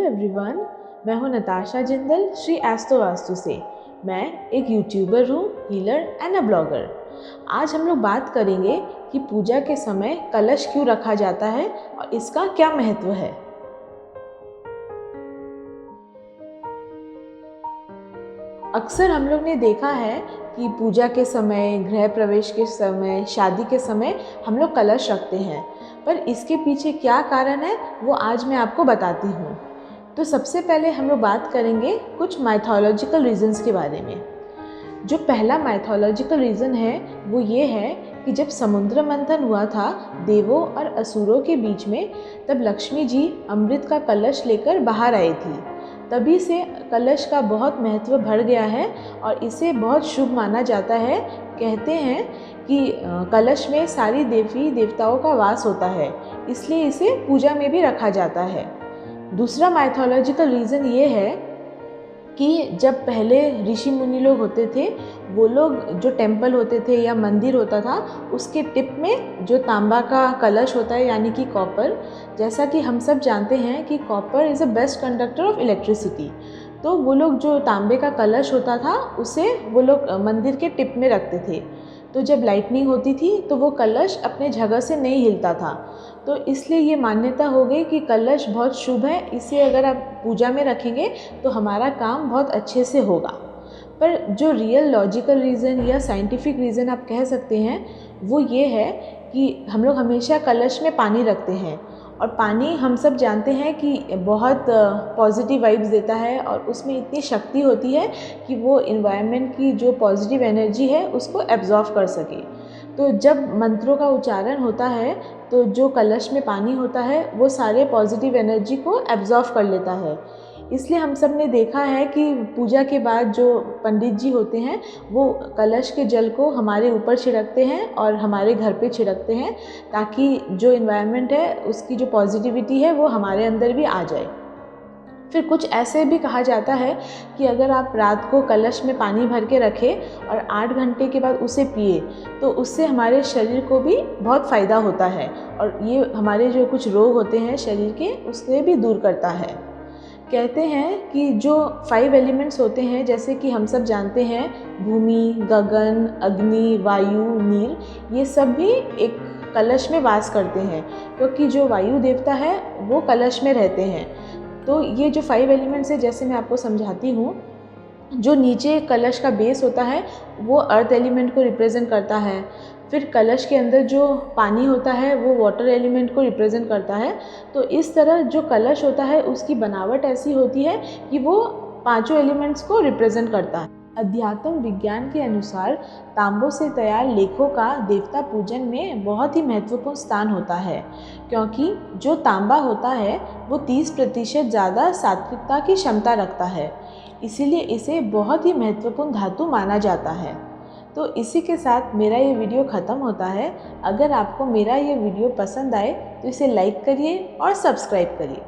Everyone, मैं हूं Natasha Jindal Shri astro vastu से। मैं एक यूट्यूबर हूं, हीलर एंड अ ब्लॉगर। आज हम लोग बात करेंगे कि पूजा के समय कलश क्यों रखा जाता है और इसका क्या महत्व है। अक्सर हम लोग ने देखा है कि पूजा के समय, गृह प्रवेश के समय, शादी के समय हम लोग कलश रखते हैं, पर इसके पीछे क्या कारण है वो आज मैं आपको बताती हूँ। तो सबसे पहले हम लोग बात करेंगे कुछ माइथोलॉजिकल रीजंस के बारे में। जो पहला माइथोलॉजिकल रीज़न है वो ये है कि जब समुद्र मंथन हुआ था देवों और असुरों के बीच में, तब लक्ष्मी जी अमृत का कलश लेकर बाहर आई थी। तभी से कलश का बहुत महत्व बढ़ गया है और इसे बहुत शुभ माना जाता है। कहते हैं कि कलश में सारी देवी देवताओं का वास होता है, इसलिए इसे पूजा में भी रखा जाता है। दूसरा माइथोलॉजिकल रीज़न ये है कि जब पहले ऋषि मुनि लोग होते थे, वो लोग जो टेम्पल होते थे या मंदिर होता था, उसके टिप में जो तांबा का कलश होता है यानी कि कॉपर, जैसा कि हम सब जानते हैं कि copper is a best conductor of electricity. तो वो लोग जो तांबे का कलश होता था उसे वो लोग मंदिर के टिप में रखते थे। तो जब लाइटनिंग होती थी तो वो कलश अपने जगह से नहीं हिलता था। तो इसलिए ये मान्यता हो गई कि कलश बहुत शुभ है, इसे अगर आप पूजा में रखेंगे तो हमारा काम बहुत अच्छे से होगा। पर जो रियल लॉजिकल रीज़न या साइंटिफिक रीज़न आप कह सकते हैं वो ये है कि हम लोग हमेशा कलश में पानी रखते हैं, और पानी हम सब जानते हैं कि बहुत पॉजिटिव वाइब्स देता है और उसमें इतनी शक्ति होती है कि वो इन्वायरमेंट की जो पॉजिटिव एनर्जी है उसको एब्जॉर्व कर सके। तो जब मंत्रों का उच्चारण होता है तो जो कलश में पानी होता है वो सारे पॉजिटिव एनर्जी को एब्जॉर्व कर लेता है। इसलिए हम सब ने देखा है कि पूजा के बाद जो पंडित जी होते हैं वो कलश के जल को हमारे ऊपर छिड़कते हैं और हमारे घर पे छिड़कते हैं, ताकि जो इन्वायरमेंट है उसकी जो पॉजिटिविटी है वो हमारे अंदर भी आ जाए। फिर कुछ ऐसे भी कहा जाता है कि अगर आप रात को कलश में पानी भर के रखें और 8 घंटे के बाद उसे पिए तो उससे हमारे शरीर को भी बहुत फ़ायदा होता है और ये हमारे जो कुछ रोग होते हैं शरीर के उससे भी दूर करता है। कहते हैं कि जो 5 एलिमेंट्स होते हैं, जैसे कि हम सब जानते हैं भूमि, गगन, अग्नि, वायु, नीर, ये सब भी एक कलश में वास करते हैं, क्योंकि जो वायु देवता है वो कलश में रहते हैं। तो ये जो 5 एलिमेंट्स है, जैसे मैं आपको समझाती हूँ, जो नीचे कलश का बेस होता है वो अर्थ एलिमेंट को रिप्रेजेंट करता है। फिर कलश के अंदर जो पानी होता है वो वाटर एलिमेंट को रिप्रेजेंट करता है। तो इस तरह जो कलश होता है उसकी बनावट ऐसी होती है कि वो पांचों एलिमेंट्स को रिप्रेजेंट करता है। अध्यात्म विज्ञान के अनुसार तांबों से तैयार लेखों का देवता पूजन में बहुत ही महत्वपूर्ण स्थान होता है, क्योंकि जो तांबा होता है वो 30% ज़्यादा सात्विकता की क्षमता रखता है, इसीलिए इसे बहुत ही महत्वपूर्ण धातु माना जाता है। तो इसी के साथ मेरा ये वीडियो ख़त्म होता है। अगर आपको मेरा ये वीडियो पसंद आए तो इसे लाइक करिए और सब्सक्राइब करिए।